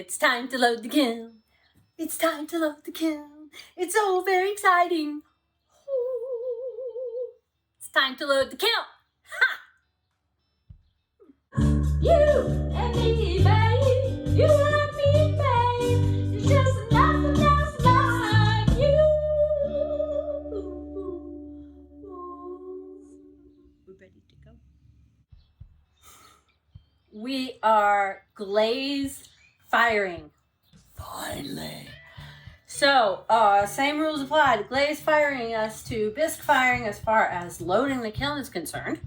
It's time to load the kiln. It's time to load the kiln. It's so very exciting. Ooh. It's time to load the kiln. Ha! You and me, babe. You and me, babe. It's just nothing else like you. We're ready to go. We are glaze firing. Finally. So, same rules apply to glaze firing as to bisque firing as far as loading the kiln is concerned.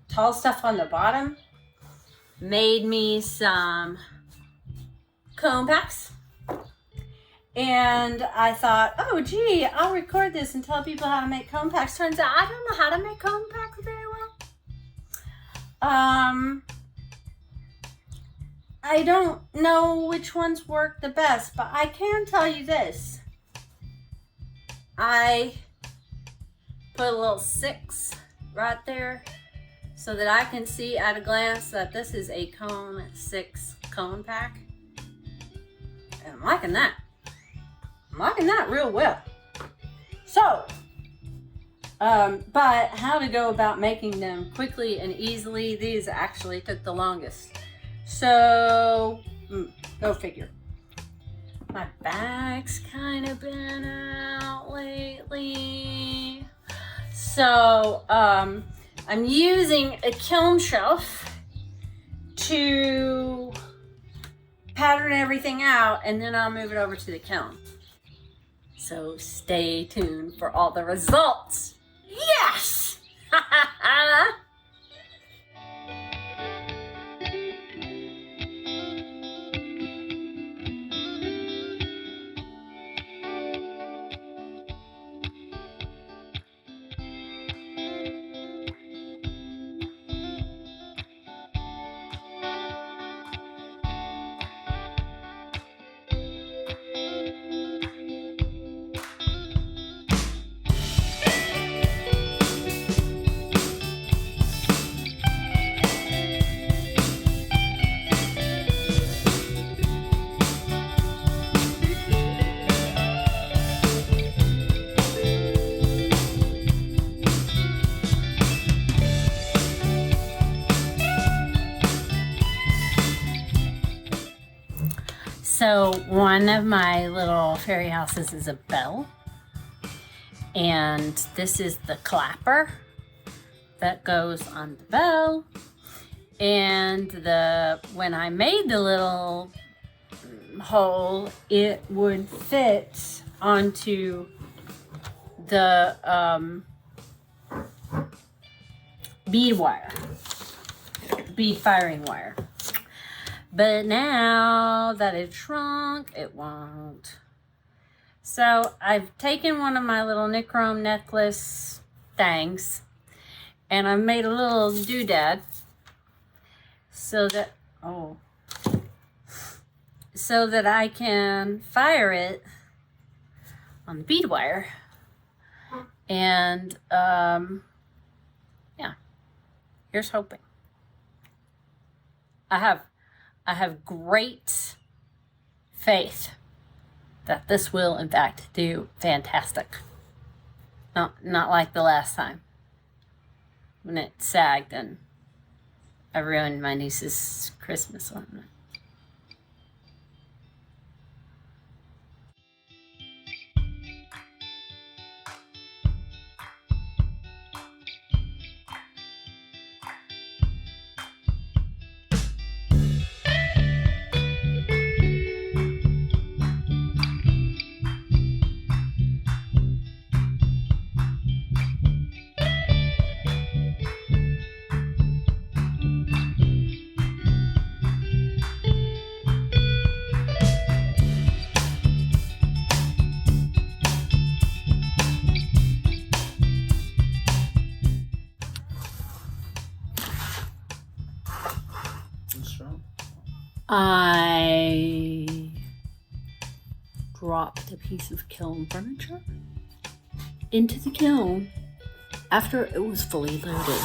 Tall stuff on the bottom. Made me some cone packs. And I thought, oh gee, I'll record this and tell people how to make cone packs. Turns out I don't know how to make cone packs very well. I don't know which ones work the best, but I can tell you this. I put a little 6 right there so that I can see at a glance that this is a cone 6 cone pack. And I'm liking that. I'm liking that real well. So, but how to go about making them quickly and easily, these actually took the longest. So, go figure. My back's kind of been out lately. So, I'm using a kiln shelf to pattern everything out, and then I'll move it over to the kiln. So, stay tuned for all the results. Yes! Ha ha ha! So one of my little fairy houses is a bell, and this is the clapper that goes on the bell. And when I made the little hole, it would fit onto the bead wire, bead firing wire. But now that it's shrunk, it won't. So I've taken one of my little nichrome necklace things, and I've made a little doodad so that I can fire it on the bead wire. And yeah, here's hoping. I have great faith that this will, in fact, do fantastic. Not like the last time when it sagged and I ruined my niece's Christmas ornament. I dropped a piece of kiln furniture into the kiln after it was fully loaded.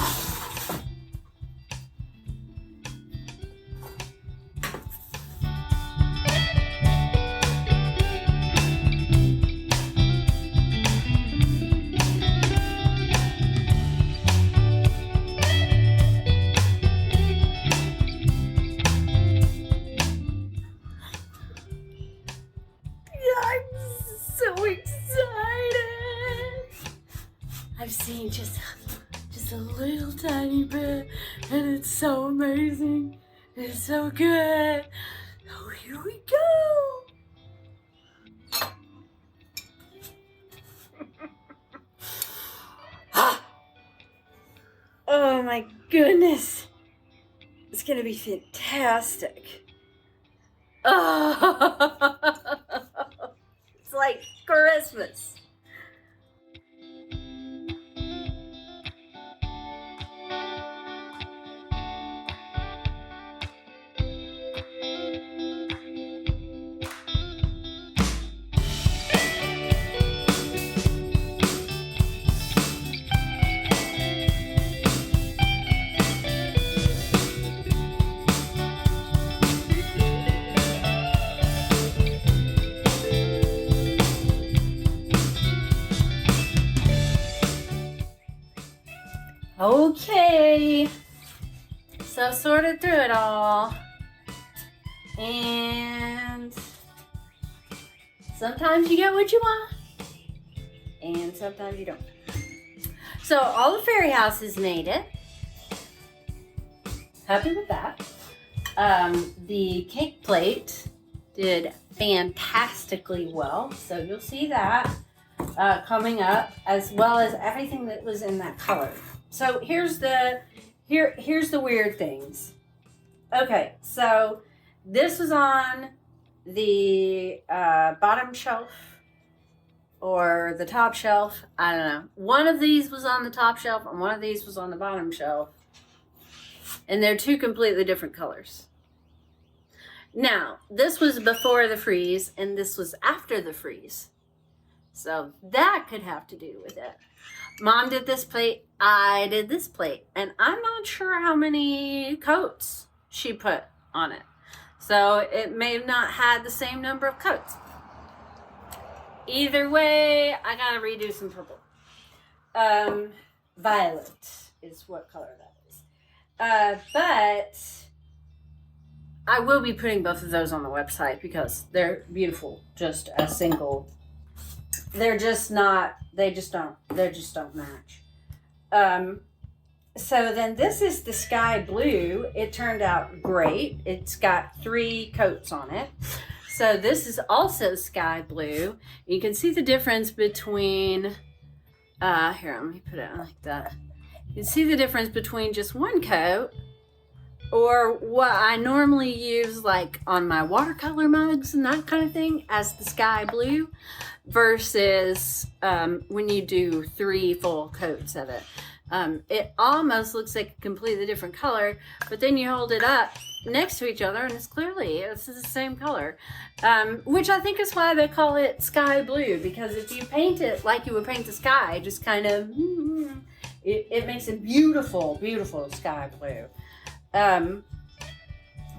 just a little tiny bit, and it's so amazing. It's so good. Oh, here we go. Oh my goodness. It's gonna be fantastic. Oh, it's like Christmas. Okay, so sorted through it all, and sometimes you get what you want, and sometimes you don't. So all the fairy houses made it. Happy with that. The cake plate did fantastically well, so you'll see that coming up, as well as everything that was in that color. So here's the weird things. Okay, so this was on the bottom shelf or the top shelf. I don't know. One of these was on the top shelf and one of these was on the bottom shelf. And they're two completely different colors. Now, this was before the freeze and this was after the freeze. So that could have to do with it. Mom did this plate, I did this plate, and I'm not sure how many coats she put on it. So it may have not had the same number of coats. Either way, I gotta redo some purple. Violet is what color that is. But I will be putting both of those on the website because they're beautiful, just a single. They're just not, they just don't match. So then this is the sky blue. It turned out great. It's got 3 coats on it. So this is also sky blue. You can see the difference between, here, let me put it like that. You can see the difference between just 1 coat or what I normally use like on my watercolor mugs and that kind of thing as the sky blue versus when you do 3 full coats of it. It almost looks like a completely different color, but then you hold it up next to each other and it's the same color, which I think is why they call it sky blue, because if you paint it like you would paint the sky, just kind of, it makes a beautiful, beautiful sky blue.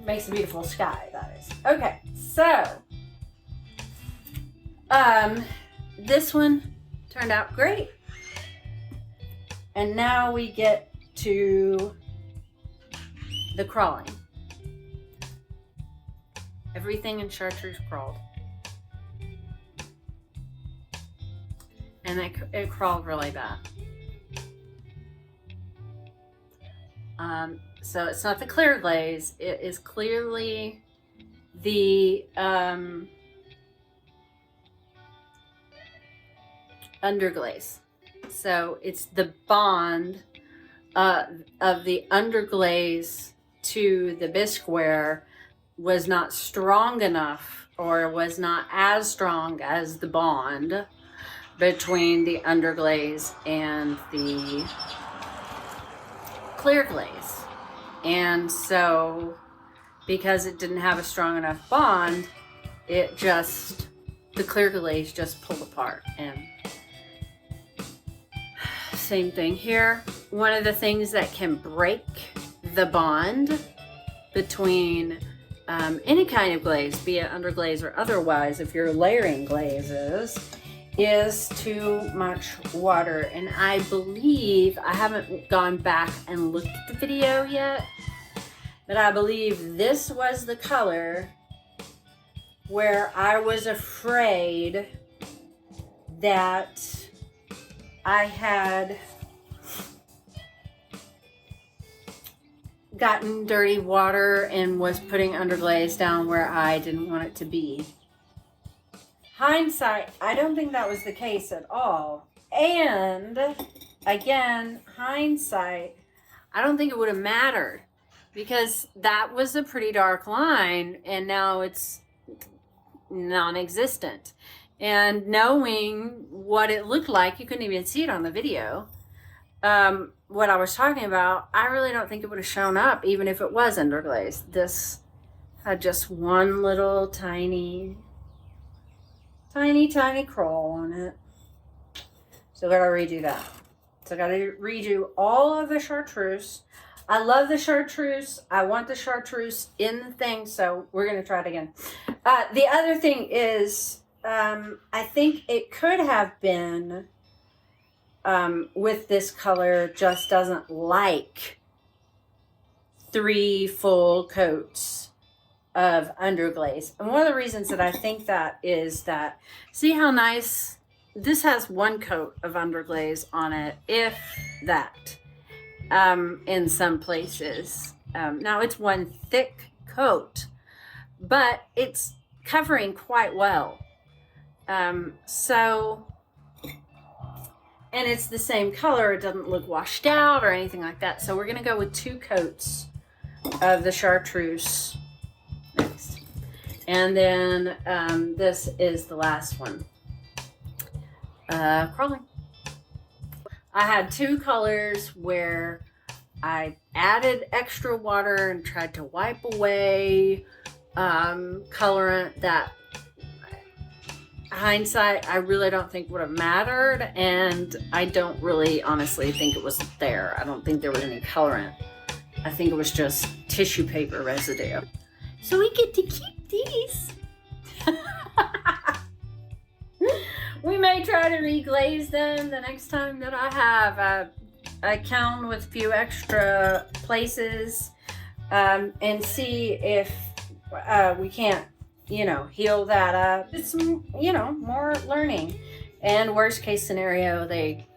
Makes a beautiful sky, that is. Okay, so this one turned out great. And now we get to the crawling. Everything in chartreuse crawled. And it crawled really bad. So it's not the clear glaze, it is clearly the underglaze. So it's the bond of the underglaze to the bisqueware was not strong enough, or was not as strong as the bond between the underglaze and the clear glaze. And so because it didn't have a strong enough bond, the clear glaze just pulled apart. And same thing here. One of the things that can break the bond between any kind of glaze, be it underglaze or otherwise, if you're layering glazes, is too much water. And I believe, I haven't gone back and looked at the video yet, but I believe this was the color where I was afraid that I had gotten dirty water and was putting underglaze down where I didn't want it to be. Hindsight, I don't think that was the case at all. And again, hindsight, I don't think it would have mattered because that was a pretty dark line and now it's non-existent. And knowing what it looked like, you couldn't even see it on the video. What I was talking about, I really don't think it would have shown up even if it was underglaze. This had just one little tiny crawl on it. So I gotta redo that. So I gotta redo all of the chartreuse. I love the chartreuse. I want the chartreuse in the thing, so we're gonna try it again. The other thing is, I think it could have been with this color just doesn't like 3 full coats of underglaze. And one of the reasons that I think that is that, see how nice, this has 1 coat of underglaze on it, if that, in some places. Now it's 1 thick coat, but it's covering quite well. So, and it's the same color. It doesn't look washed out or anything like that. So we're going to go with 2 coats of the chartreuse next. And then this is the last one. Crawling. I had 2 colors where I added extra water and tried to wipe away colorant that, hindsight, I really don't think would have mattered, and I don't really honestly think it was there. I don't think there was any colorant. I think it was just tissue paper residue. So we get to keep these. We may try to reglaze them the next time that I have a kiln with a few extra places, and see if we can't, heal that up. It's, more learning. And worst case scenario, they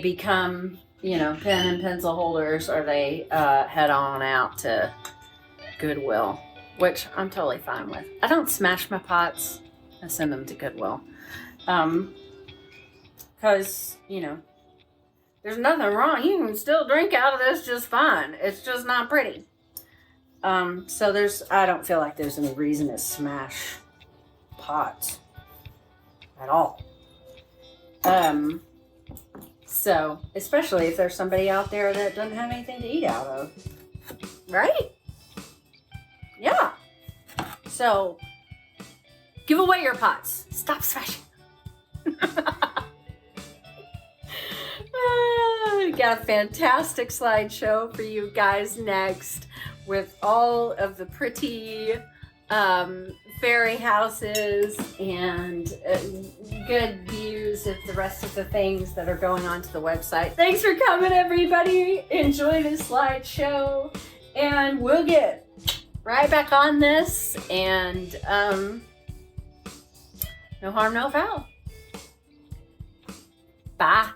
become, pen and pencil holders, or they head on out to Goodwill, which I'm totally fine with. I don't smash my pots. I send them to Goodwill. Because, there's nothing wrong. You can still drink out of this just fine. It's just not pretty. So I don't feel like there's any reason to smash pots at all. So, especially if there's somebody out there that doesn't have anything to eat out of. Right? Yeah. So, give away your pots. Stop smashing. We got a fantastic slideshow for you guys next, with all of the pretty fairy houses and good views of the rest of the things that are going on to the website. Thanks for coming, everybody. Enjoy this slideshow, and we'll get right back on this, and no harm, no foul. Bye.